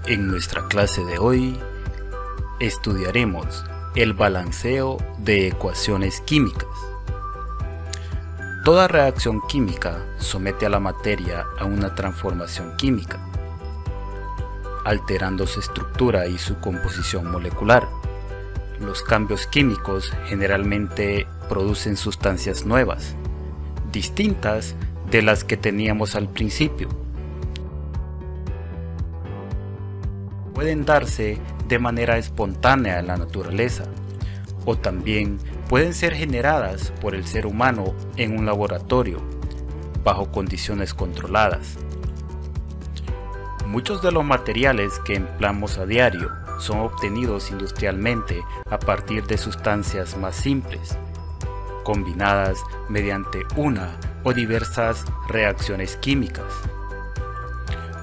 En nuestra clase de hoy estudiaremos el balanceo de ecuaciones químicas. Toda reacción química somete a la materia a una transformación química, alterando su estructura y su composición molecular. Los cambios químicos generalmente producen sustancias nuevas, distintas de las que teníamos al principio. Pueden darse de manera espontánea en la naturaleza, o también pueden ser generadas por el ser humano en un laboratorio, bajo condiciones controladas. Muchos de los materiales que empleamos a diario son obtenidos industrialmente a partir de sustancias más simples, combinadas mediante una o diversas reacciones químicas.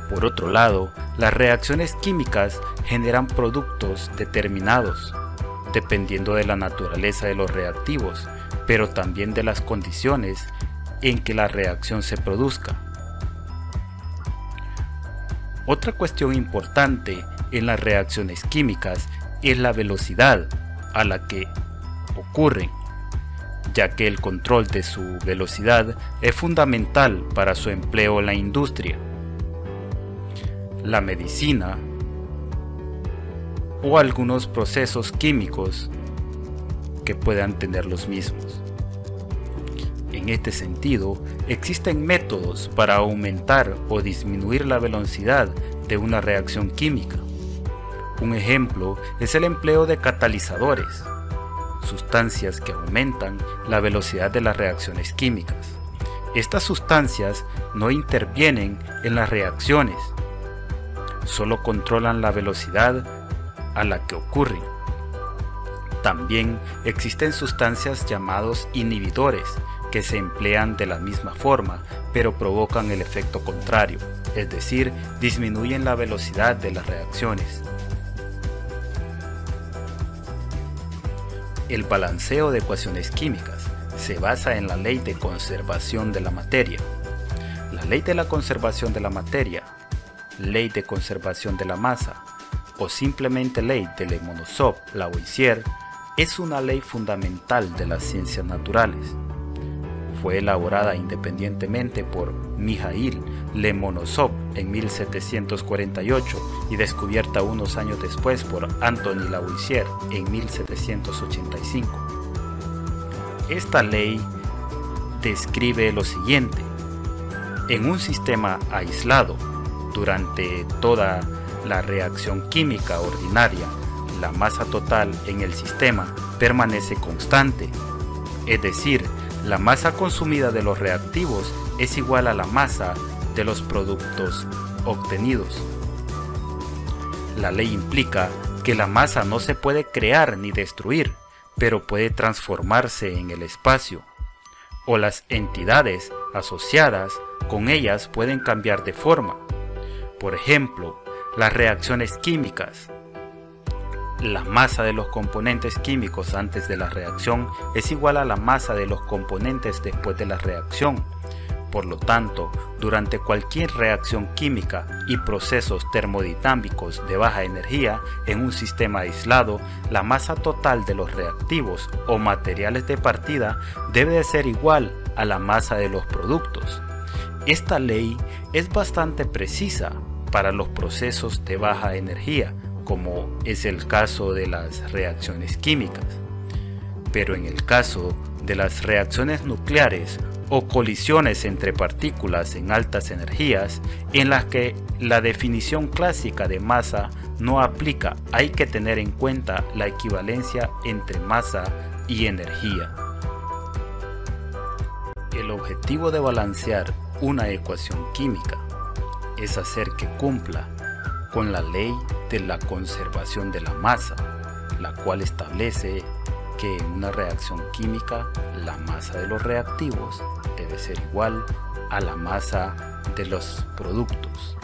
Por otro lado, las reacciones químicas generan productos determinados, dependiendo de la naturaleza de los reactivos, pero también de las condiciones en que la reacción se produzca. Otra cuestión importante en las reacciones químicas es la velocidad a la que ocurren, ya que el control de su velocidad es fundamental para su empleo en la industria, la medicina o algunos procesos químicos que puedan tener los mismos. En este sentido, existen métodos para aumentar o disminuir la velocidad de una reacción química. Un ejemplo es el empleo de catalizadores, sustancias que aumentan la velocidad de las reacciones químicas. Estas sustancias no intervienen en las reacciones, solo controlan la velocidad a la que ocurren. También existen sustancias llamados inhibidores que se emplean de la misma forma, pero provocan el efecto contrario, es decir, disminuyen la velocidad de las reacciones. El balanceo de ecuaciones químicas se basa en la ley de conservación de la materia. La ley de la conservación de la materia, ley de conservación de la masa, o simplemente ley de Lomonosov-Lavoisier, es una ley fundamental de las ciencias naturales. Fue elaborada independientemente por Mikhail Lomonosov en 1748 y descubierta unos años después por Anthony Lavoisier en 1785. Esta ley describe lo siguiente: en un sistema aislado, durante toda la reacción química ordinaria, la masa total en el sistema permanece constante, es decir, la masa consumida de los reactivos es igual a la masa de los productos obtenidos. La ley implica que la masa no se puede crear ni destruir, pero puede transformarse en el espacio, o las entidades asociadas con ellas pueden cambiar de forma. Por ejemplo, las reacciones químicas. La masa de los componentes químicos antes de la reacción es igual a la masa de los componentes después de la reacción. Por lo tanto, durante cualquier reacción química y procesos termodinámicos de baja energía en un sistema aislado, la masa total de los reactivos o materiales de partida debe de ser igual a la masa de los productos. Esta ley es bastante precisa para los procesos de baja energía, como es el caso de las reacciones químicas. Pero en el caso de las reacciones nucleares o colisiones entre partículas en altas energías, en las que la definición clásica de masa no aplica, hay que tener en cuenta la equivalencia entre masa y energía. El objetivo de balancear una ecuación química es hacer que cumpla con la ley de la conservación de la masa, la cual establece que en una reacción química la masa de los reactivos debe ser igual a la masa de los productos.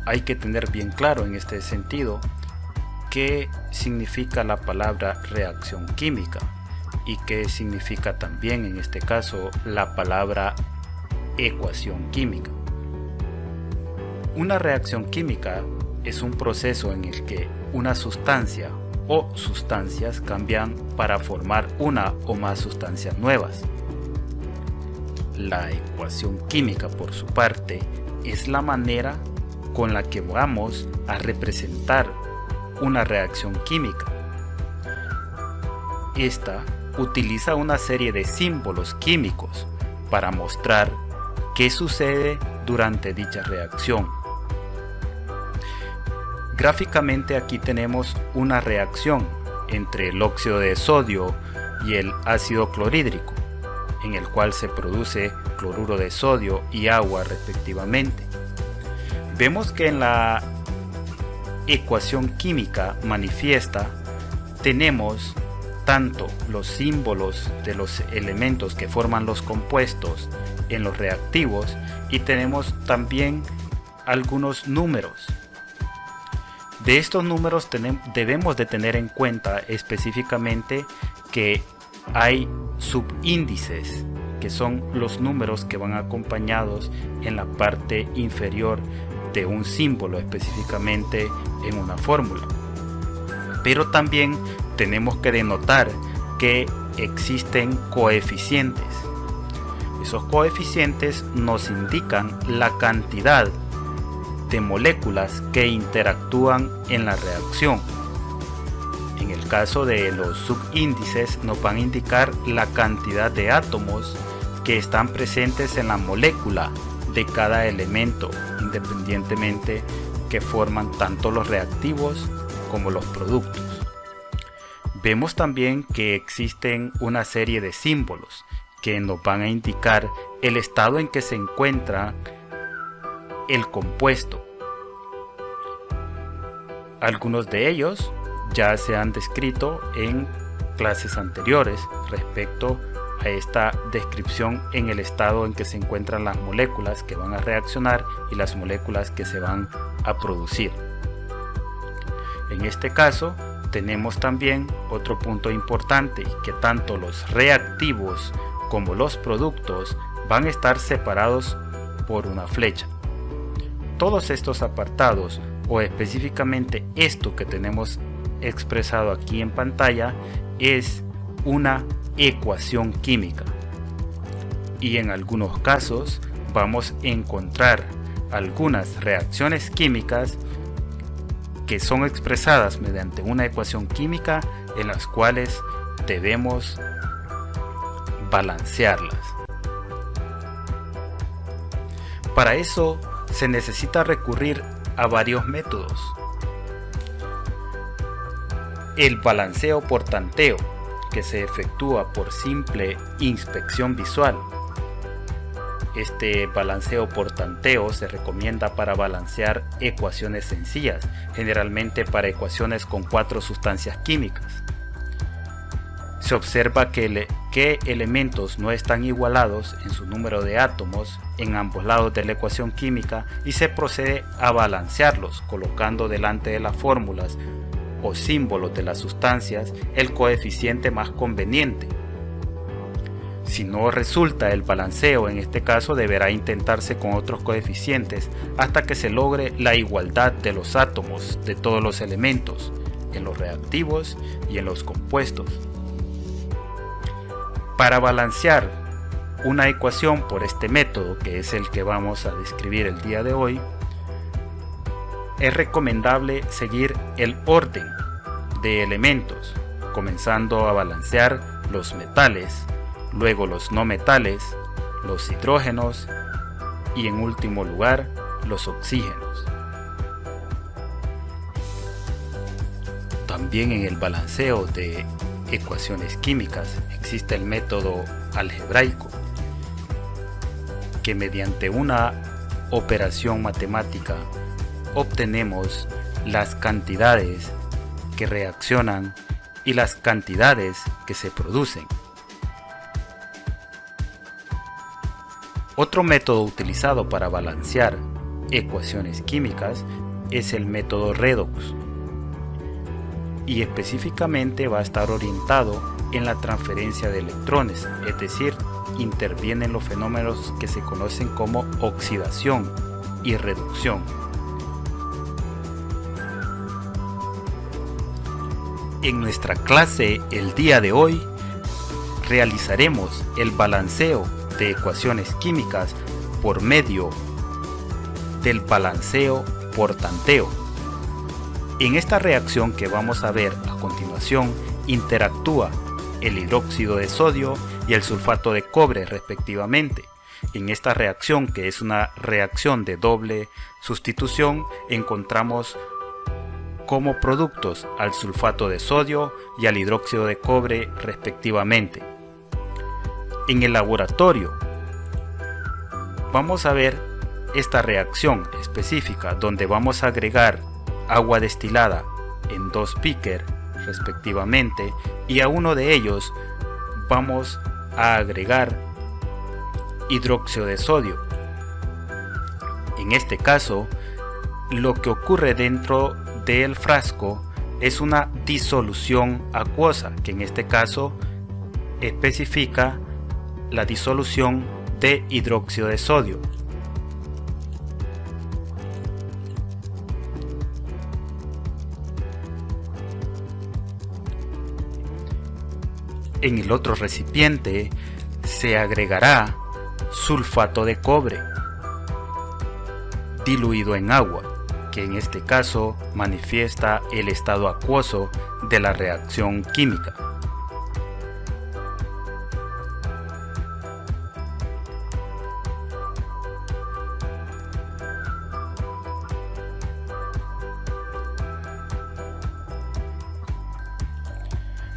Hay que tener bien claro en este sentido qué significa la palabra reacción química y qué significa también en este caso la palabra ecuación química. Una reacción química es un proceso en el que una sustancia o sustancias cambian para formar una o más sustancias nuevas. La ecuación química, por su parte, es la manera con la que vamos a representar una reacción química. Esta utiliza una serie de símbolos químicos para mostrar qué sucede durante dicha reacción. Gráficamente aquí tenemos una reacción entre el óxido de sodio y el ácido clorhídrico, en el cual se produce cloruro de sodio y agua respectivamente. Vemos que en la ecuación química manifiesta tenemos tanto los símbolos de los elementos que forman los compuestos en los reactivos y tenemos también algunos números. De estos números debemos de tener en cuenta específicamente que hay subíndices, que son los números que van acompañados en la parte inferior de un símbolo, específicamente en una fórmula. Pero también tenemos que denotar que existen coeficientes. Esos coeficientes nos indican la cantidad de moléculas que interactúan en la reacción. En el caso de los subíndices nos van a indicar la cantidad de átomos que están presentes en la molécula de cada elemento, independientemente que forman tanto los reactivos como los productos. Vemos también que existen una serie de símbolos que nos van a indicar el estado en que se encuentra el compuesto. Algunos de ellos ya se han descrito en clases anteriores respecto a esta descripción en el estado en que se encuentran las moléculas que van a reaccionar y las moléculas que se van a producir. En este caso tenemos también otro punto importante, que tanto los reactivos como los productos van a estar separados por una flecha. Todos estos apartados, o específicamente esto que tenemos expresado aquí en pantalla, es una ecuación química, y en algunos casos vamos a encontrar algunas reacciones químicas que son expresadas mediante una ecuación química en las cuales debemos balancearlas. Para eso se necesita recurrir a varios métodos. El balanceo por tanteo, que se efectúa por simple inspección visual. Este balanceo por tanteo se recomienda para balancear ecuaciones sencillas, generalmente para ecuaciones con 4 sustancias químicas. Se observa que elementos no están igualados en su número de átomos en ambos lados de la ecuación química y se procede a balancearlos colocando delante de las fórmulas o símbolos de las sustancias el coeficiente más conveniente. Si no resulta el balanceo, en este caso deberá intentarse con otros coeficientes hasta que se logre la igualdad de los átomos de todos los elementos, en los reactivos y en los compuestos. Para balancear una ecuación por este método, que es el que vamos a describir el día de hoy, es recomendable seguir el orden de elementos, comenzando a balancear los metales, luego los no metales, los hidrógenos y en último lugar los oxígenos. También en el balanceo de ecuaciones químicas existe el método algebraico, que mediante una operación matemática obtenemos las cantidades que reaccionan y las cantidades que se producen. Otro método utilizado para balancear ecuaciones químicas es el método redox, y específicamente va a estar orientado en la transferencia de electrones, es decir, intervienen los fenómenos que se conocen como oxidación y reducción. En nuestra clase el día de hoy realizaremos el balanceo de ecuaciones químicas por medio del balanceo por tanteo. En esta reacción que vamos a ver a continuación interactúa el hidróxido de sodio y el sulfato de cobre respectivamente. En esta reacción, que es una reacción de doble sustitución, encontramos como productos al sulfato de sodio y al hidróxido de cobre respectivamente. En el laboratorio vamos a ver esta reacción específica donde vamos a agregar agua destilada en 2 beakers respectivamente, y a uno de ellos vamos a agregar hidróxido de sodio. En este caso, lo que ocurre dentro del frasco es una disolución acuosa, que en este caso especifica la disolución de hidróxido de sodio. En el otro recipiente se agregará sulfato de cobre diluido en agua, que en este caso manifiesta el estado acuoso de la reacción química.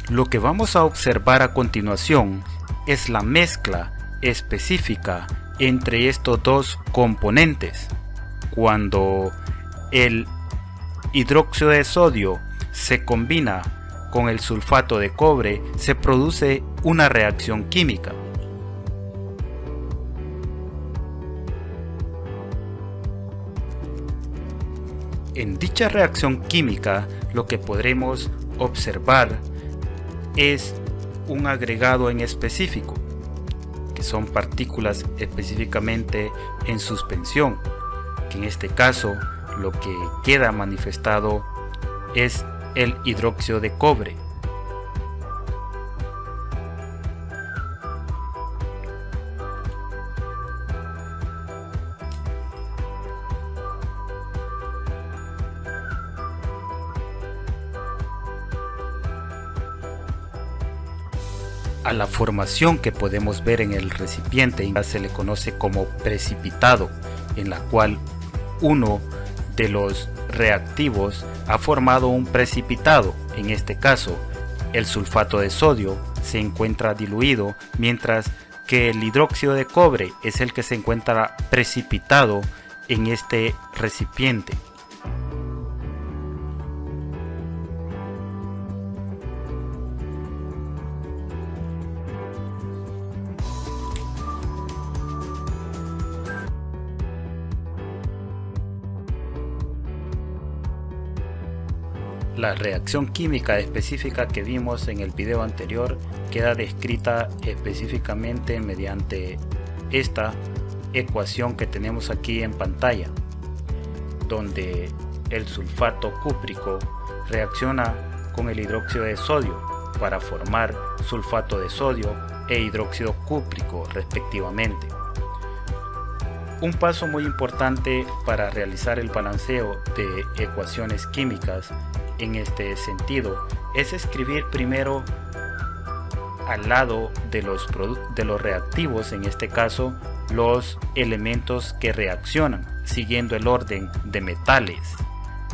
Lo que vamos a observar a continuación es la mezcla específica entre estos dos componentes. Cuando el hidróxido de sodio se combina con el sulfato de cobre, se produce una reacción química. En dicha reacción química, lo que podremos observar es un agregado en específico, que son partículas específicamente en suspensión, que en este caso lo que queda manifestado es el hidróxido de cobre. A la formación que podemos ver en el recipiente se le conoce como precipitado, en la cual uno de los reactivos ha formado un precipitado. En este caso, el sulfato de sodio se encuentra diluido, mientras que el hidróxido de cobre es el que se encuentra precipitado en este recipiente. La reacción química específica que vimos en el video anterior queda descrita específicamente mediante esta ecuación que tenemos aquí en pantalla, donde el sulfato cúprico reacciona con el hidróxido de sodio para formar sulfato de sodio e hidróxido cúprico respectivamente. Un paso muy importante para realizar el balanceo de ecuaciones químicas en este sentido es escribir primero al lado de los reactivos, en este caso los elementos que reaccionan, siguiendo el orden de metales,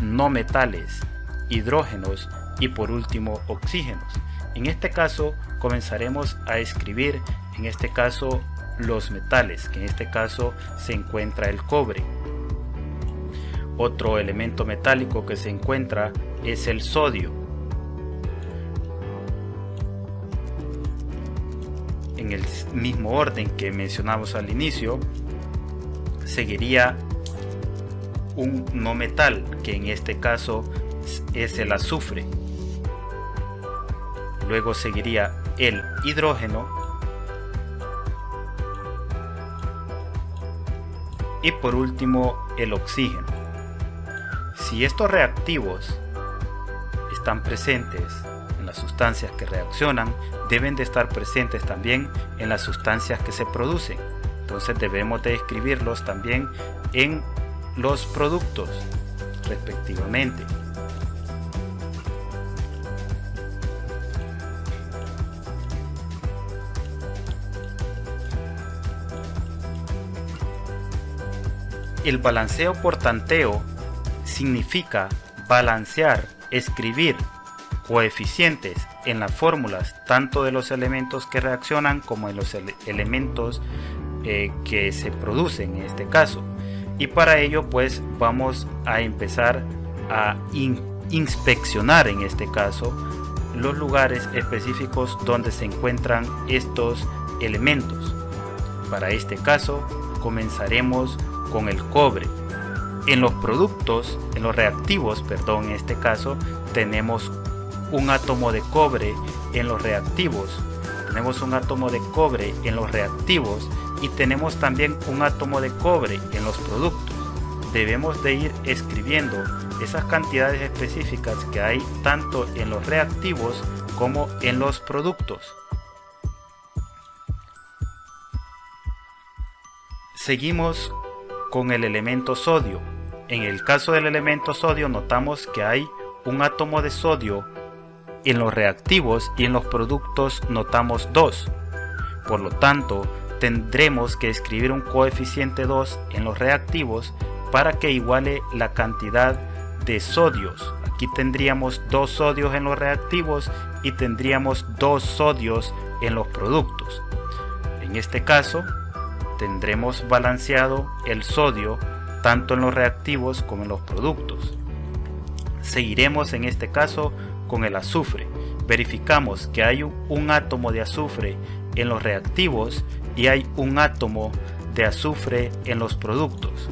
no metales, hidrógenos y por último oxígenos. En este caso comenzaremos a escribir en este caso los metales, que en este caso se encuentra el cobre. Otro elemento metálico que se encuentra es el sodio. En el mismo orden que mencionamos al inicio, seguiría un no metal, que en este caso es el azufre. Luego seguiría el hidrógeno y por último el oxígeno. Si estos reactivos están presentes en las sustancias que reaccionan, deben de estar presentes también en las sustancias que se producen. Entonces debemos de escribirlos también en los productos respectivamente. El balanceo por tanteo significa balancear, escribir coeficientes en las fórmulas tanto de los elementos que reaccionan como de los elementos que se producen en este caso. Y para ello pues vamos a empezar a inspeccionar en este caso los lugares específicos donde se encuentran estos elementos. Para este caso comenzaremos con el cobre. En los productos, en los reactivos, en este caso, tenemos un átomo de cobre en los reactivos. Tenemos un átomo de cobre en los reactivos y tenemos también un átomo de cobre en los productos. Debemos de ir escribiendo esas cantidades específicas que hay tanto en los reactivos como en los productos. Seguimos con el elemento sodio. En el caso del elemento sodio notamos que hay un átomo de sodio en los reactivos y en los productos notamos 2. Por lo tanto, tendremos que escribir un coeficiente 2 en los reactivos para que iguale la cantidad de sodios. Aquí tendríamos 2 sodios en los reactivos y tendríamos 2 sodios en los productos. En este caso, tendremos balanceado el sodio tanto en los reactivos como en los productos. Seguiremos en este caso con el azufre. Verificamos que hay un átomo de azufre en los reactivos y hay un átomo de azufre en los productos.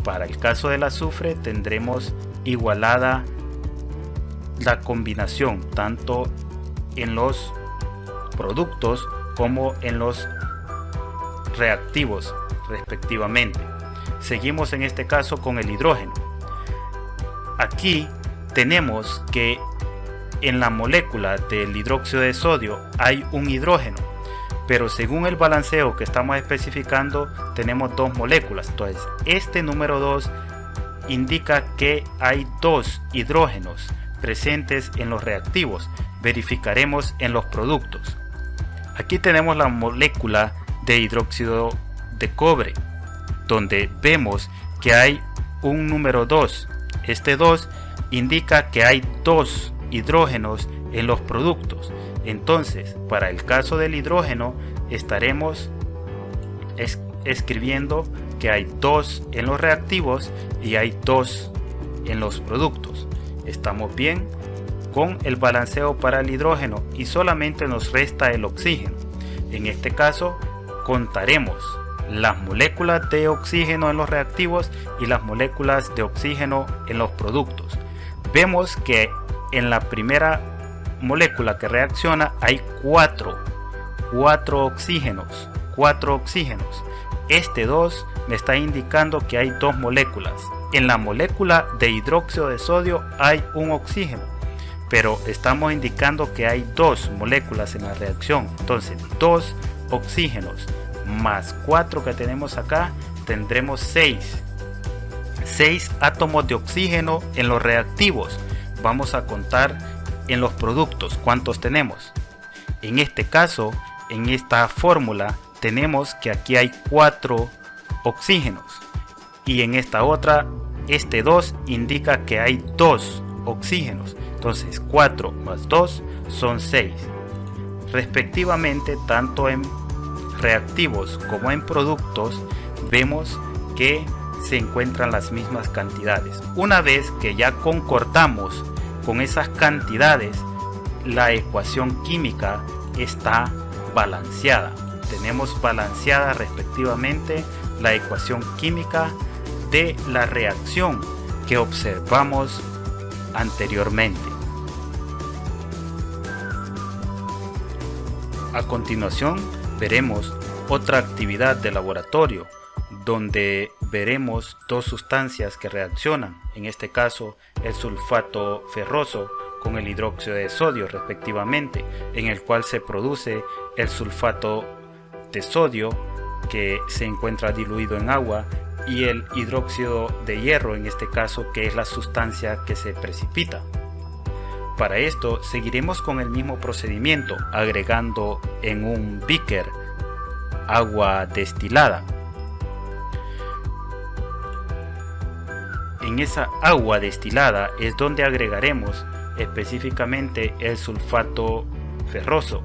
Para el caso del azufre tendremos igualada la combinación tanto en los productos como en los reactivos respectivamente. Seguimos en este caso con el hidrógeno. Aquí tenemos que en la molécula del hidróxido de sodio hay un hidrógeno, pero según el balanceo que estamos especificando tenemos 2 moléculas. Entonces este número 2 indica que hay 2 hidrógenos presentes en los reactivos. Verificaremos en los productos. Aquí tenemos la molécula de hidróxido de cobre, donde vemos que hay un número 2. Este 2 indica que hay 2 hidrógenos en los productos. Entonces, para el caso del hidrógeno, estaremos escribiendo que hay 2 en los reactivos y hay 2 en los productos. Estamos bien con el balanceo para el hidrógeno y solamente nos resta el oxígeno. En este caso, contaremos las moléculas de oxígeno en los reactivos y las moléculas de oxígeno en los productos. Vemos que en la primera molécula que reacciona hay 4 oxígenos. Este 2 me está indicando que hay 2 moléculas. En la molécula de hidróxido de sodio hay un oxígeno, pero estamos indicando que hay 2 moléculas en la reacción. Entonces 2 oxígenos más 4 que tenemos acá, tendremos 6 átomos de oxígeno en los reactivos. Vamos a contar en los productos cuántos tenemos. En este caso, en esta fórmula tenemos que aquí hay 4 oxígenos y en esta otra este 2 indica que hay 2 oxígenos. Entonces 4 más 2 son 6 respectivamente. Tanto en reactivos como en productos vemos que se encuentran las mismas cantidades. Una vez que ya concordamos con esas cantidades, la ecuación química está balanceada. Tenemos balanceada respectivamente la ecuación química de la reacción que observamos anteriormente. A continuación veremos otra actividad de laboratorio donde veremos dos sustancias que reaccionan, en este caso el sulfato ferroso con el hidróxido de sodio respectivamente, en el cual se produce el sulfato de sodio que se encuentra diluido en agua y el hidróxido de hierro, en este caso, que es la sustancia que se precipita. Para esto seguiremos con el mismo procedimiento, agregando en un beaker agua destilada. En esa agua destilada es donde agregaremos específicamente el sulfato ferroso.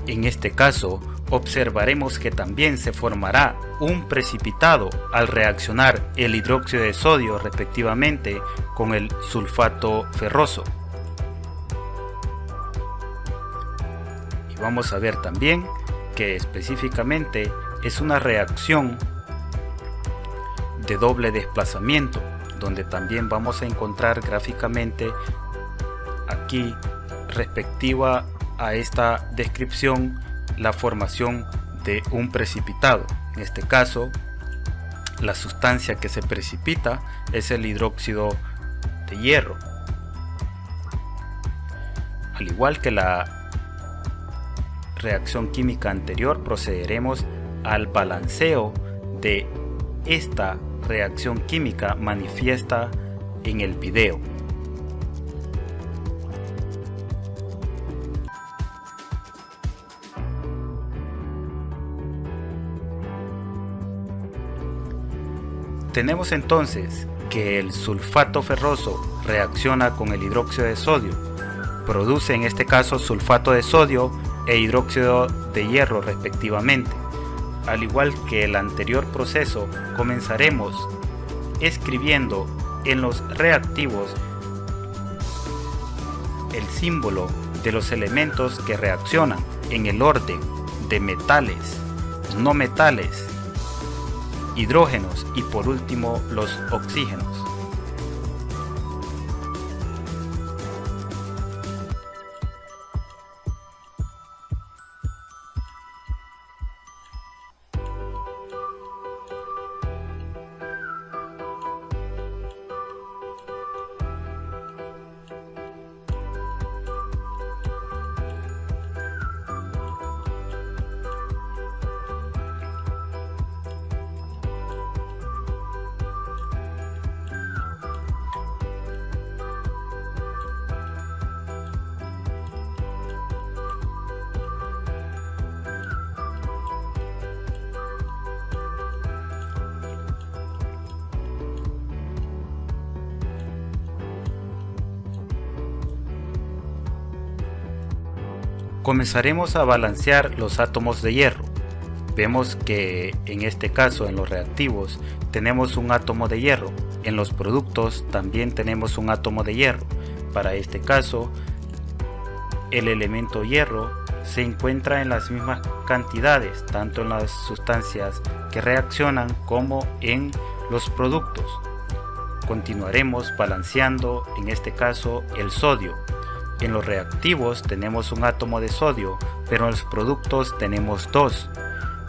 En este caso, observaremos que también se formará un precipitado al reaccionar el hidróxido de sodio respectivamente con el sulfato ferroso. Y vamos a ver también que específicamente es una reacción de doble desplazamiento, donde también vamos a encontrar gráficamente aquí respectiva a esta descripción la formación de un precipitado. En este caso, la sustancia que se precipita es el hidróxido de hierro. Al igual que la reacción química anterior, procederemos al balanceo de esta reacción química manifiesta en el video. Tenemos entonces que el sulfato ferroso reacciona con el hidróxido de sodio, produce en este caso sulfato de sodio e hidróxido de hierro respectivamente. Al igual que el anterior proceso, comenzaremos escribiendo en los reactivos el símbolo de los elementos que reaccionan en el orden de metales, no metales, hidrógenos y por último los oxígenos. Comenzaremos a balancear los átomos de hierro. Vemos que en este caso en los reactivos tenemos un átomo de hierro, en los productos también tenemos un átomo de hierro. Para este caso el elemento hierro se encuentra en las mismas cantidades tanto en las sustancias que reaccionan como en los productos. Continuaremos balanceando en este caso el sodio. En los reactivos tenemos un átomo de sodio, pero en los productos tenemos dos.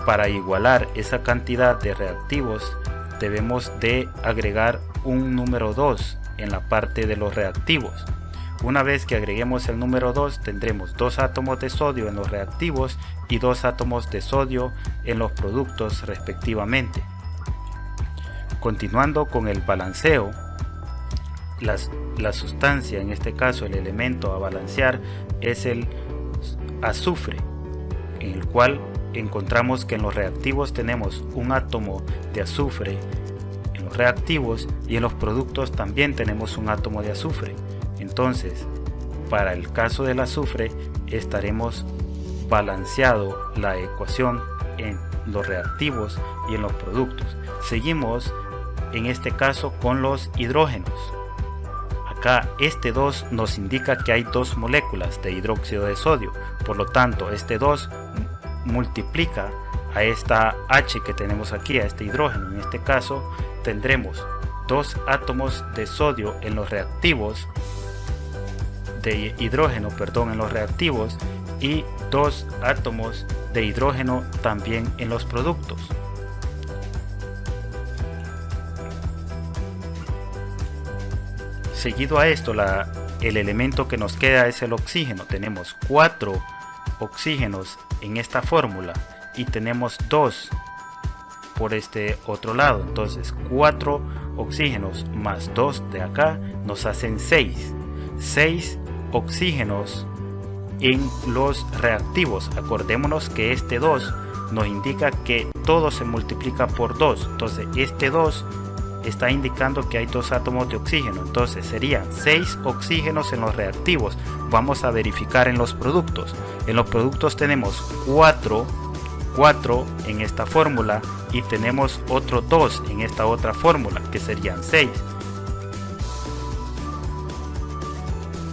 Para igualar esa cantidad de reactivos debemos de agregar un número 2 en la parte de los reactivos. Una vez que agreguemos el número 2 tendremos dos átomos de sodio en los reactivos y dos átomos de sodio en los productos respectivamente. Continuando con el balanceo, la sustancia, en este caso el elemento a balancear, es el azufre, en el cual encontramos que en los reactivos tenemos un átomo de azufre en los reactivos y en los productos también tenemos un átomo de azufre. Entonces, para el caso del azufre estaremos balanceado la ecuación en los reactivos y en los productos. Seguimos en este caso con los hidrógenos. Acá este 2 nos indica que hay dos moléculas de hidróxido de sodio, por lo tanto este 2 multiplica a esta H que tenemos aquí, a este hidrógeno. En este caso tendremos 2 átomos de sodio en los reactivos, de hidrógeno, perdón, en los reactivos, y 2 átomos de hidrógeno también en los productos. Seguido a esto, el elemento que nos queda es el oxígeno. Tenemos 4 oxígenos en esta fórmula y tenemos 2 por este otro lado. Entonces 4 oxígenos más 2 de acá nos hacen 6 oxígenos en los reactivos. Acordémonos que este 2 nos indica que todo se multiplica por 2. Entonces este 2 está indicando que hay 2 átomos de oxígeno. Entonces serían 6 oxígenos en los reactivos. Vamos a verificar en los productos. En los productos tenemos 4 en esta fórmula y tenemos otro 2 en esta otra fórmula, que serían 6.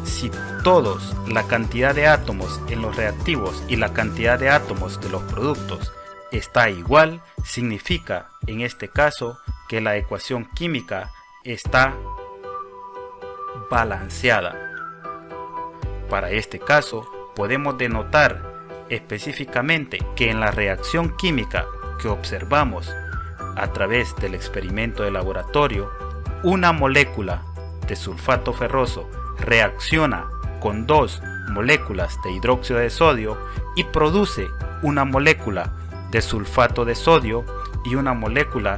Si todos, la cantidad de átomos en los reactivos y la cantidad de átomos de los productos está igual, significa en este caso que la ecuación química está balanceada. Para este caso podemos denotar específicamente que en la reacción química que observamos a través del experimento de laboratorio, una molécula de sulfato ferroso reacciona con 2 moléculas de hidróxido de sodio y produce una molécula de sulfato de sodio y una molécula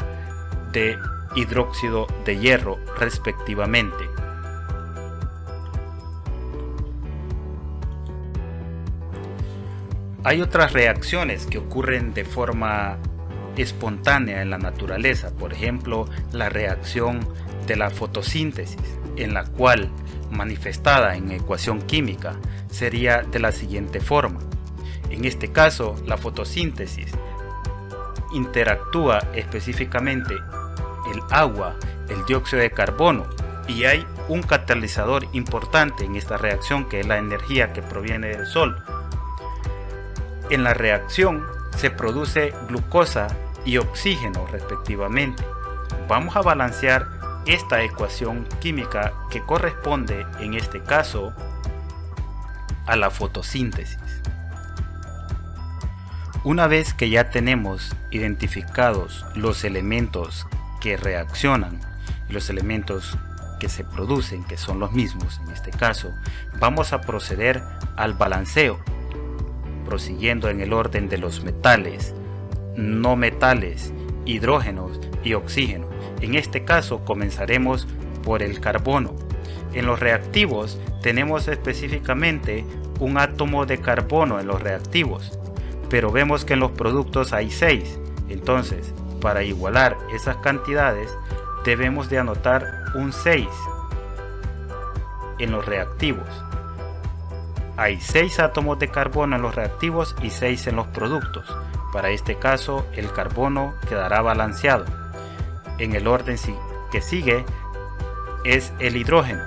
de hidróxido de hierro respectivamente. Hay otras reacciones que ocurren de forma espontánea en la naturaleza, por ejemplo la reacción de la fotosíntesis, en la cual, manifestada en ecuación química, sería de la siguiente forma. En este caso, la fotosíntesis interactúa específicamente el agua, el dióxido de carbono, y hay un catalizador importante en esta reacción, que es la energía que proviene del sol. En la reacción se produce glucosa y oxígeno respectivamente. Vamos a balancear esta ecuación química que corresponde en este caso a la fotosíntesis. Una vez que ya tenemos identificados los elementos que reaccionan y los elementos que se producen, que son los mismos en este caso, vamos a proceder al balanceo, prosiguiendo en el orden de los metales, no metales, hidrógenos y oxígeno. En este caso comenzaremos por el carbono. En los reactivos tenemos específicamente un átomo de carbono en los reactivos, pero vemos que en los productos hay 6. Entonces, para igualar esas cantidades debemos de anotar un 6 en los reactivos. Hay 6 átomos de carbono en los reactivos y 6 en los productos. Para este caso el carbono quedará balanceado. En el orden que sigue es el hidrógeno,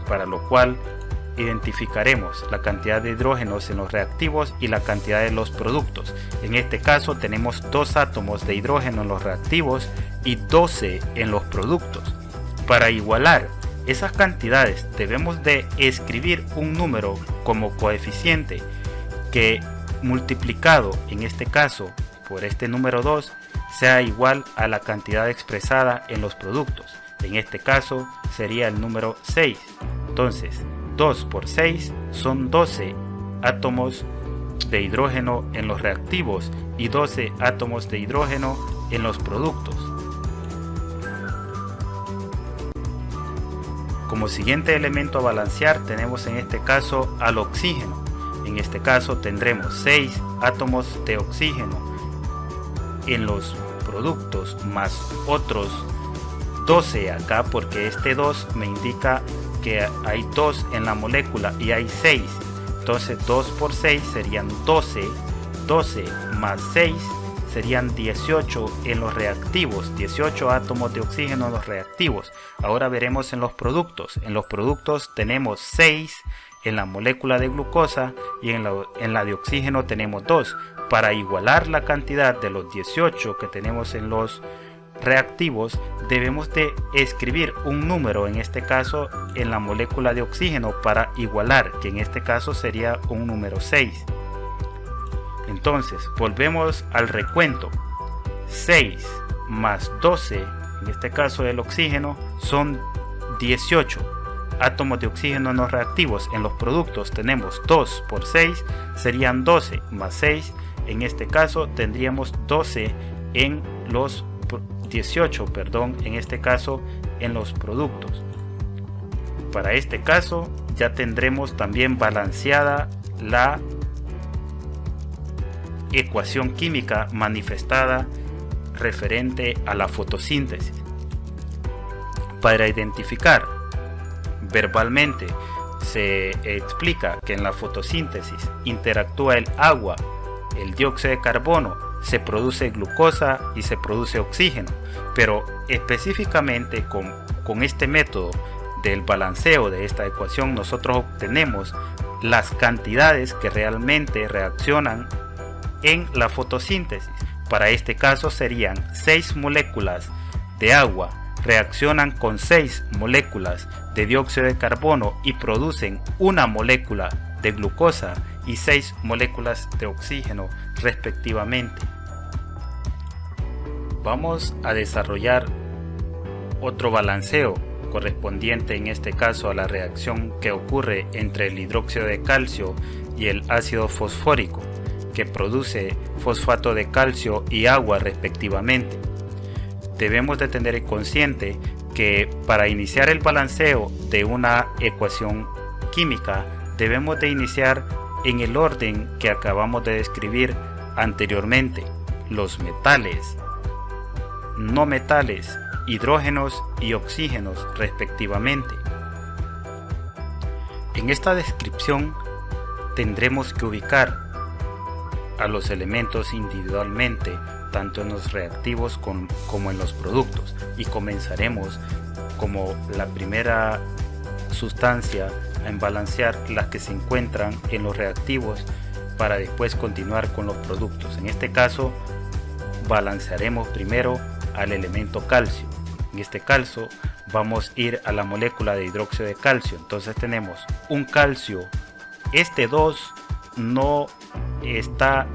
para lo cual identificaremos la cantidad de hidrógenos en los reactivos y la cantidad de los productos. En este caso tenemos 2 átomos de hidrógeno en los reactivos y 12 en los productos. Para igualar esas cantidades debemos de escribir un número como coeficiente que, multiplicado en este caso por este número 2, sea igual a la cantidad expresada en los productos. En este caso sería el número 6. Entonces 2 por 6 son 12 átomos de hidrógeno en los reactivos y 12 átomos de hidrógeno en los productos. Como siguiente elemento a balancear tenemos en este caso al oxígeno. En este caso tendremos 6 átomos de oxígeno en los productos más otros 12 acá, porque este 2 me indica que hay 2 en la molécula y hay 6. Entonces 2 por 6 serían 12. 12 más 6 serían 18 en los reactivos, 18 átomos de oxígeno en los reactivos. Ahora veremos en los productos. En los productos tenemos 6 en la molécula de glucosa y en la de oxígeno tenemos 2. Para igualar la cantidad de los 18 que tenemos en los reactivos, debemos de escribir un número, en este caso en la molécula de oxígeno, para igualar, que en este caso sería un número 6. Entonces volvemos al recuento. 6 más 12, en este caso del oxígeno, son 18 átomos de oxígeno en los reactivos. En los productos tenemos 2 por 6, serían 12 más 6, en este caso tendríamos 12 en los 18, en este caso en los productos. Para este caso ya tendremos también balanceada la ecuación química manifestada referente a la fotosíntesis. Para identificar verbalmente se explica que en la fotosíntesis interactúa el agua, el dióxido de carbono, se produce glucosa y se produce oxígeno, pero específicamente con este método del balanceo de esta ecuación nosotros obtenemos las cantidades que realmente reaccionan en la fotosíntesis. Para este caso serían 6 moléculas de agua reaccionan con 6 moléculas de dióxido de carbono y producen una molécula de glucosa y 6 moléculas de oxígeno respectivamente. Vamos a desarrollar otro balanceo correspondiente en este caso a la reacción que ocurre entre el hidróxido de calcio y el ácido fosfórico, que produce fosfato de calcio y agua respectivamente. Debemos de tener consciente que para iniciar el balanceo de una ecuación química debemos de iniciar en el orden que acabamos de describir anteriormente: los metales, no metales, hidrógenos y oxígenos respectivamente. En esta descripción tendremos que ubicar a los elementos individualmente, tanto en los reactivos como en los productos, y comenzaremos como la primera sustancia en balancear las que se encuentran en los reactivos para después continuar con los productos. En este caso balancearemos primero al elemento calcio. En este caso vamos a ir a la molécula de hidróxido de calcio. Entonces tenemos un calcio, este 2 no está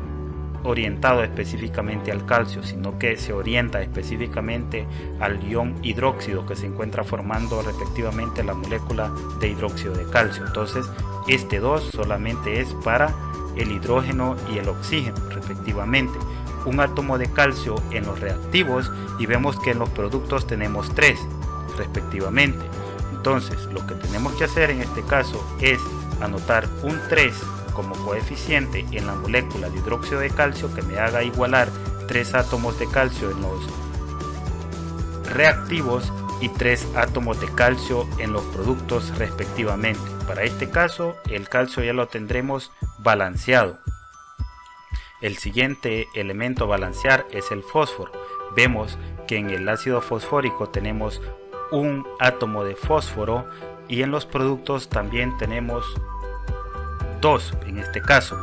orientado específicamente al calcio, sino que se orienta específicamente al ion hidróxido que se encuentra formando respectivamente la molécula de hidróxido de calcio. Entonces este 2 solamente es para el hidrógeno y el oxígeno respectivamente. Un átomo de calcio en los reactivos, y vemos que en los productos tenemos 3 respectivamente. Entonces lo que tenemos que hacer en este caso es anotar un 3 como coeficiente en la molécula de hidróxido de calcio, que me haga igualar 3 átomos de calcio en los reactivos y 3 átomos de calcio en los productos respectivamente. Para este caso el calcio ya lo tendremos balanceado. El siguiente elemento a balancear es el fósforo. Vemos que en el ácido fosfórico tenemos un átomo de fósforo y en los productos también tenemos 2 en este caso,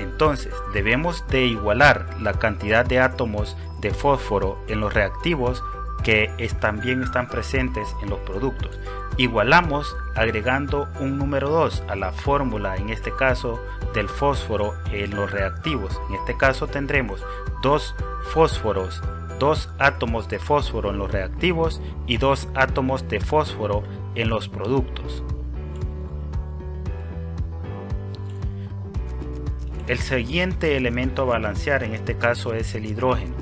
Entonces debemos de igualar la cantidad de átomos de fósforo en los reactivos que también están presentes en los productos. Igualamos agregando un número 2 a la fórmula, en este caso del fósforo en los reactivos. En este caso tendremos 2 fósforos, 2 átomos de fósforo en los reactivos y 2 átomos de fósforo en los productos. El siguiente elemento a balancear en este caso es el hidrógeno.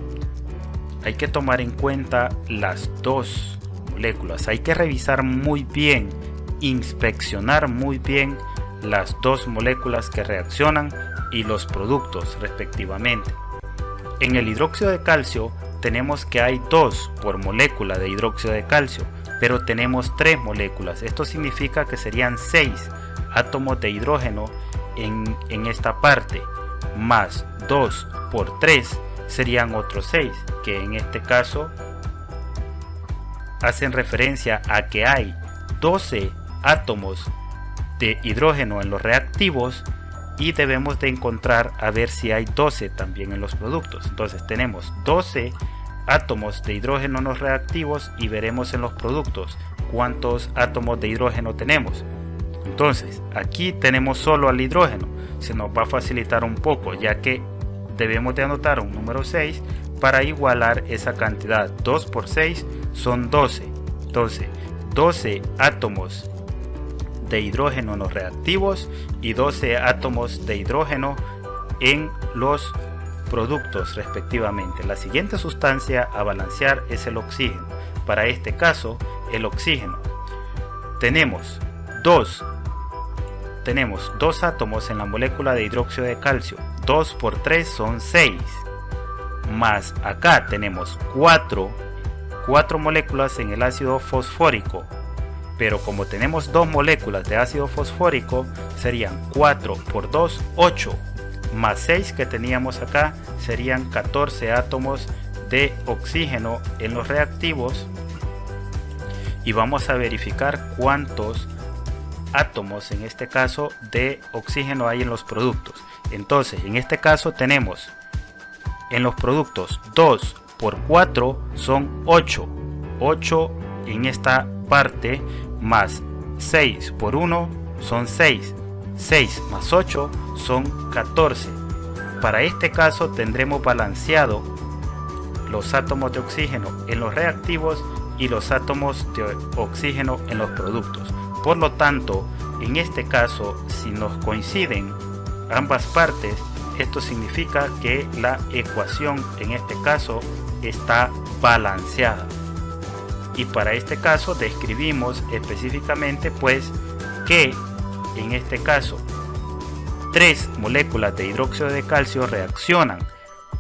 Hay que tomar en cuenta las 2 moléculas. Hay que revisar muy bien, inspeccionar muy bien las 2 moléculas que reaccionan y los productos respectivamente. En el hidróxido de calcio tenemos que hay 2 por molécula de hidróxido de calcio, pero tenemos 3 moléculas. Esto significa que serían 6 átomos de hidrógeno en esta parte, más 2 por 3 serían otros 6, que en este caso hacen referencia a que hay 12 átomos de hidrógeno en los reactivos y debemos de encontrar a ver si hay 12 también en los productos. Entonces tenemos 12 átomos de hidrógeno en los reactivos y veremos en los productos cuántos átomos de hidrógeno tenemos. Entonces aquí tenemos solo al hidrógeno, se nos va a facilitar un poco ya que debemos de anotar un número 6 para igualar esa cantidad. 2 por 6 son 12. Entonces 12 átomos de hidrógeno en los reactivos y 12 átomos de hidrógeno en los productos respectivamente. La siguiente sustancia a balancear es el oxígeno. Para este caso, el oxígeno tenemos dos átomos en la molécula de hidróxido de calcio. 2 por 3 son 6, más acá tenemos 4 moléculas en el ácido fosfórico, pero como tenemos 2 moléculas de ácido fosfórico serían 4 por 2, 8, más 6 que teníamos acá serían 14 átomos de oxígeno en los reactivos, y vamos a verificar cuántos átomos en este caso de oxígeno hay en los productos. Entonces en este caso tenemos en los productos 2 por 4 son 8 en esta parte, más 6 por 1 son 6 más 8 son 14. Para este caso tendremos balanceado los átomos de oxígeno en los reactivos y los átomos de oxígeno en los productos. Por lo tanto, en este caso, si nos coinciden ambas partes, esto significa que la ecuación en este caso está balanceada. Y para este caso describimos específicamente pues que en este caso 3 moléculas de hidróxido de calcio reaccionan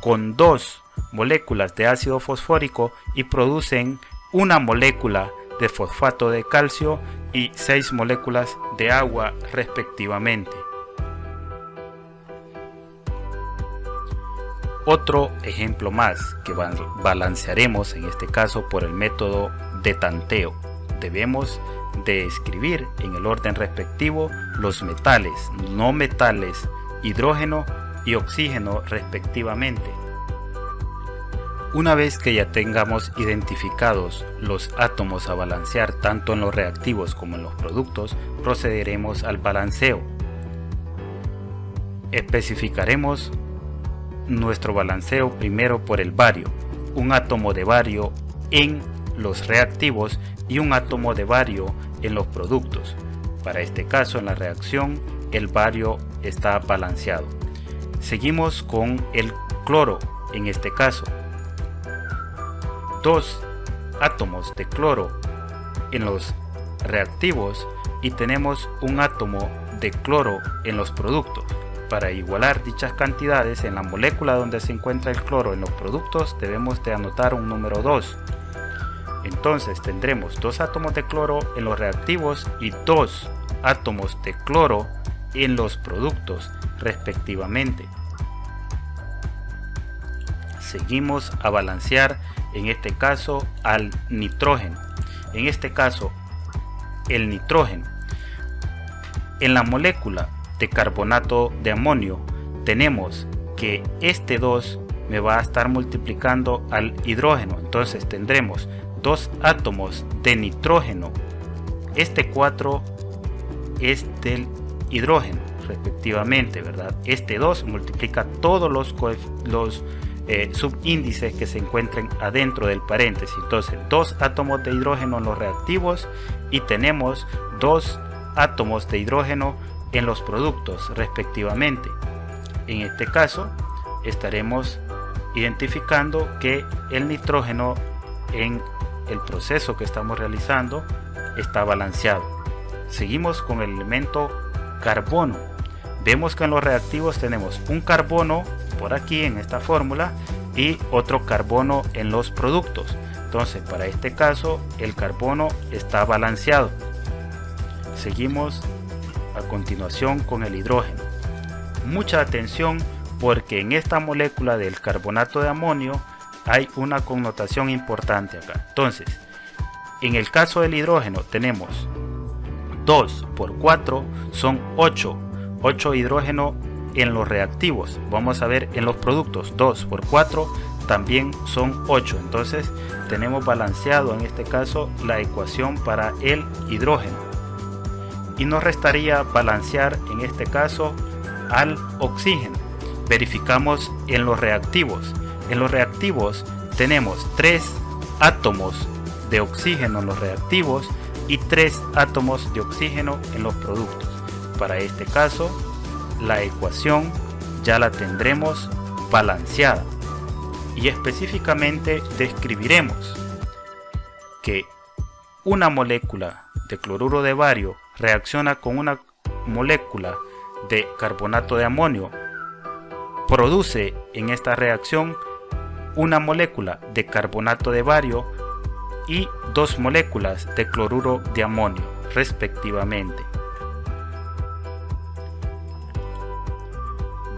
con 2 moléculas de ácido fosfórico y producen una molécula de fosfato de calcio y 6 moléculas de agua respectivamente. Otro ejemplo más que balancearemos en este caso por el método de tanteo. Debemos de escribir en el orden respectivo los metales, no metales, hidrógeno y oxígeno respectivamente. Una vez que ya tengamos identificados los átomos a balancear tanto en los reactivos como en los productos, procederemos al balanceo. Especificaremos nuestro balanceo primero por el bario, un átomo de bario en los reactivos y un átomo de bario en los productos. Para este caso, en la reacción, el bario está balanceado. Seguimos con el cloro. En este caso, 2 átomos de cloro en los reactivos y tenemos un átomo de cloro en los productos. Para igualar dichas cantidades en la molécula donde se encuentra el cloro en los productos debemos de anotar un número 2. Entonces tendremos 2 átomos de cloro en los reactivos y 2 átomos de cloro en los productos respectivamente. Seguimos a balancear en este caso al nitrógeno. En este caso el nitrógeno en la molécula de carbonato de amonio tenemos que este 2 me va a estar multiplicando al hidrógeno, entonces tendremos 2 átomos de nitrógeno, este 4 es del hidrógeno respectivamente, ¿verdad? Este 2 multiplica todos los subíndices que se encuentren adentro del paréntesis, entonces 2 átomos de hidrógeno en los reactivos y tenemos 2 átomos de hidrógeno en los productos respectivamente. En este caso estaremos identificando que el nitrógeno en el proceso que estamos realizando está balanceado. Seguimos con el elemento carbono. Vemos que en los reactivos tenemos un carbono por aquí en esta fórmula y otro carbono en los productos. Entonces para este caso el carbono está balanceado. Seguimos a continuación con el hidrógeno. Mucha atención porque en esta molécula del carbonato de amonio hay una connotación importante acá. Entonces, en el caso del hidrógeno tenemos 2 por 4 son 8. 8 hidrógeno en los reactivos. Vamos a ver en los productos. 2 por 4 también son 8. Entonces tenemos balanceado en este caso la ecuación para el hidrógeno. Y nos restaría balancear en este caso al oxígeno. Verificamos en los reactivos. En los reactivos tenemos 3 átomos de oxígeno en los reactivos y 3 átomos de oxígeno en los productos. Para este caso, la ecuación ya la tendremos balanceada. Y específicamente describiremos que una molécula de cloruro de bario reacciona con una molécula de carbonato de amonio. Produce en esta reacción una molécula de carbonato de bario y 2 moléculas de cloruro de amonio, respectivamente.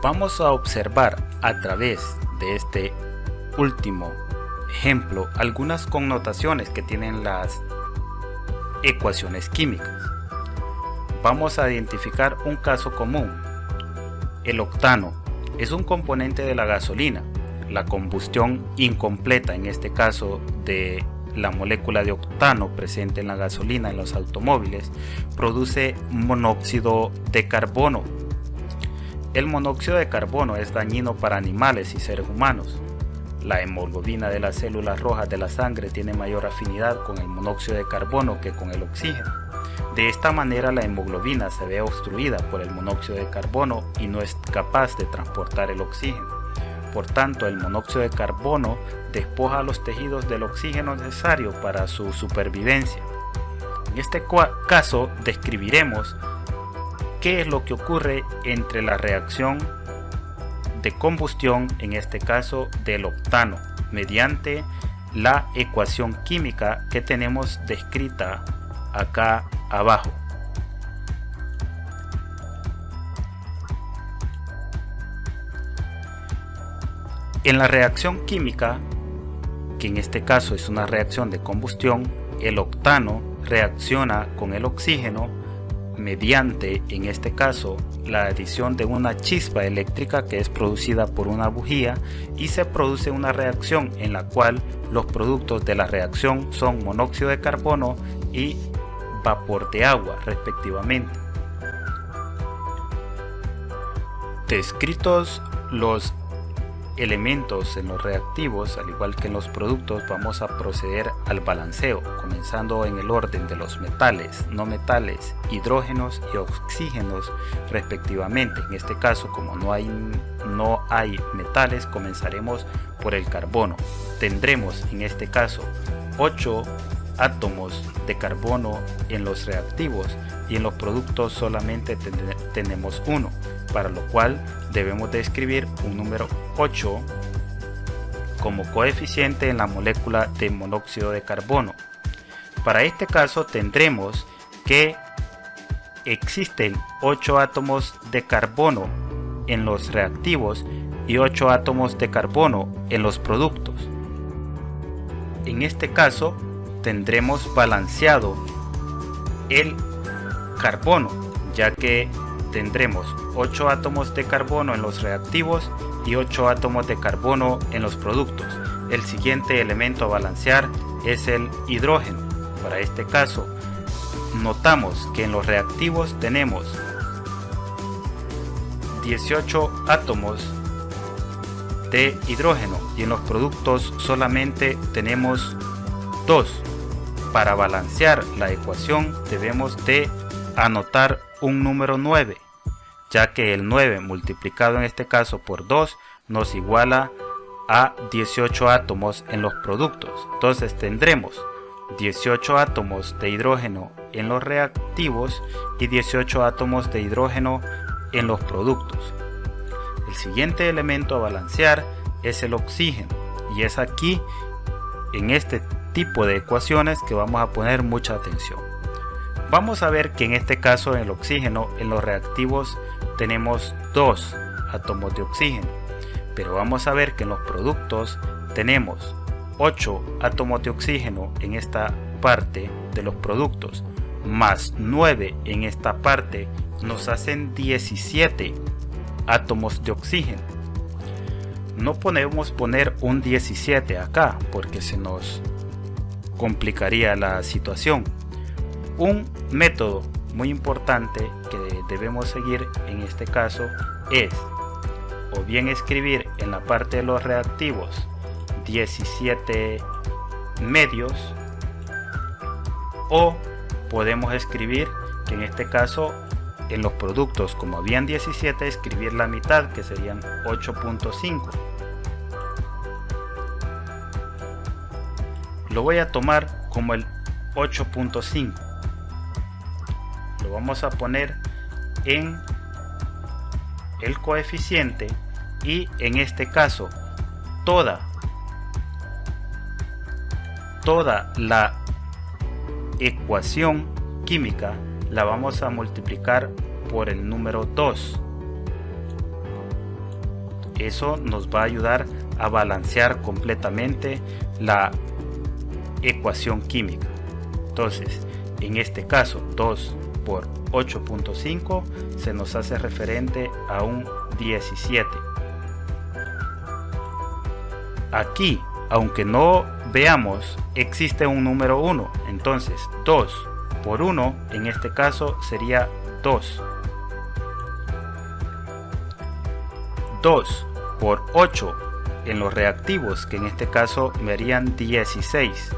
Vamos a observar a través de este último ejemplo algunas connotaciones que tienen las ecuaciones químicas. Vamos a identificar un caso común. El octano es un componente de la gasolina. La combustión incompleta, en este caso de la molécula de octano presente en la gasolina en los automóviles, produce monóxido de carbono. El monóxido de carbono es dañino para animales y seres humanos. La hemoglobina de las células rojas de la sangre tiene mayor afinidad con el monóxido de carbono que con el oxígeno. De esta manera la hemoglobina se ve obstruida por el monóxido de carbono y no es capaz de transportar el oxígeno. Por tanto, el monóxido de carbono despoja a los tejidos del oxígeno necesario para su supervivencia. En este caso describiremos qué es lo que ocurre entre la reacción de combustión, en este caso del octano, mediante la ecuación química que tenemos descrita acá abajo. En la reacción química, que en este caso es una reacción de combustión, el octano reacciona con el oxígeno mediante, en este caso, la adición de una chispa eléctrica que es producida por una bujía, y se produce una reacción en la cual los productos de la reacción son monóxido de carbono y vapor de agua, respectivamente. Descritos los elementos en los reactivos, al igual que en los productos, vamos a proceder al balanceo, comenzando en el orden de los metales, no metales, hidrógenos y oxígenos, respectivamente. En este caso, como no hay metales, comenzaremos por el carbono. Tendremos en este caso 8 átomos de carbono en los reactivos y en los productos solamente tenemos 1, para lo cual debemos de escribir un número 8 como coeficiente en la molécula de monóxido de carbono. Para este caso tendremos que existen 8 átomos de carbono en los reactivos y 8 átomos de carbono en los productos. En este caso tendremos balanceado el carbono, ya que tendremos 8 átomos de carbono en los reactivos y 8 átomos de carbono en los productos. El siguiente elemento a balancear es el hidrógeno. Para este caso, notamos que en los reactivos tenemos 18 átomos de hidrógeno y en los productos solamente tenemos 2. Para balancear la ecuación debemos de anotar un número 9, ya que el 9 multiplicado en este caso por 2 nos iguala a 18 átomos en los productos. Entonces tendremos 18 átomos de hidrógeno en los reactivos y 18 átomos de hidrógeno en los productos. El siguiente elemento a balancear es el oxígeno, y es aquí en este tipo de ecuaciones que vamos a poner mucha atención. Vamos a ver que en este caso en el oxígeno, en los reactivos tenemos 2 átomos de oxígeno, pero vamos a ver que en los productos tenemos 8 átomos de oxígeno en esta parte de los productos, más 9 en esta parte nos hacen 17 átomos de oxígeno. No podemos poner un 17 acá porque se nos complicaría la situación. Un método muy importante que debemos seguir en este caso es o bien escribir en la parte de los reactivos 17 medios, o podemos escribir que en este caso en los productos, como habían 17, escribir la mitad, que serían 8.5. Lo voy a tomar como el 8.5. Lo vamos a poner en el coeficiente y en este caso toda la ecuación química la vamos a multiplicar por el número 2. Eso nos va a ayudar a balancear completamente la ecuación química. Entonces, en este caso 2 por 8.5 se nos hace referente a un 17. Aquí, aunque no veamos, existe un número 1, entonces 2 por 1 en este caso sería 2. 2 por 8 en los reactivos, que en este caso me harían 16.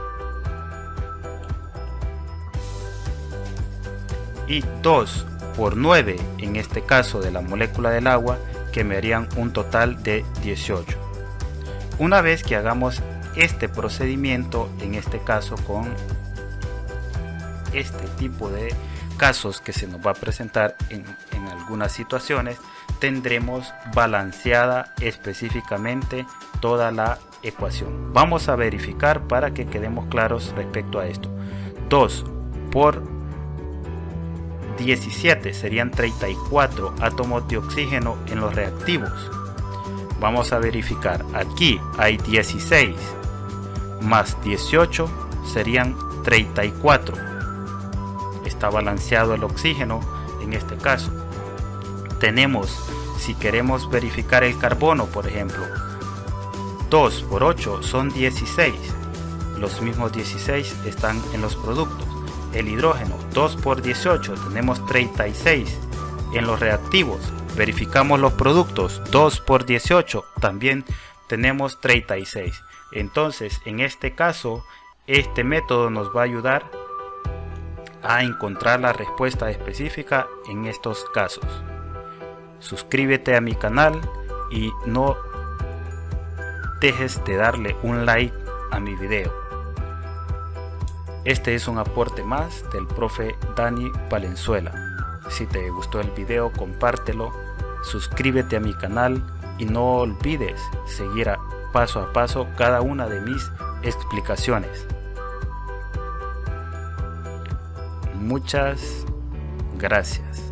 Y 2 por 9 en este caso de la molécula del agua, que me harían un total de 18. Una vez que hagamos este procedimiento, en este caso con este tipo de casos que se nos va a presentar en algunas situaciones, tendremos balanceada específicamente toda la ecuación. Vamos a verificar para que quedemos claros respecto a esto. 2 por 17 serían 34 átomos de oxígeno en los reactivos. Vamos a verificar, aquí hay 16 más 18 serían 34. Está balanceado el oxígeno en este caso. Tenemos, si queremos verificar el carbono, por ejemplo, 2 por 8 son 16. Los mismos 16 están en los productos. El hidrógeno, 2 por 18, tenemos 36 en los reactivos. Verificamos los productos, 2 por 18, también tenemos 36. Entonces, en este caso, este método nos va a ayudar a encontrar la respuesta específica en estos casos. Suscríbete a mi canal y no dejes de darle un like a mi video. Este es un aporte más del profe Dani Valenzuela. Si te gustó el video, compártelo, suscríbete a mi canal y no olvides seguir paso a paso cada una de mis explicaciones. Muchas gracias.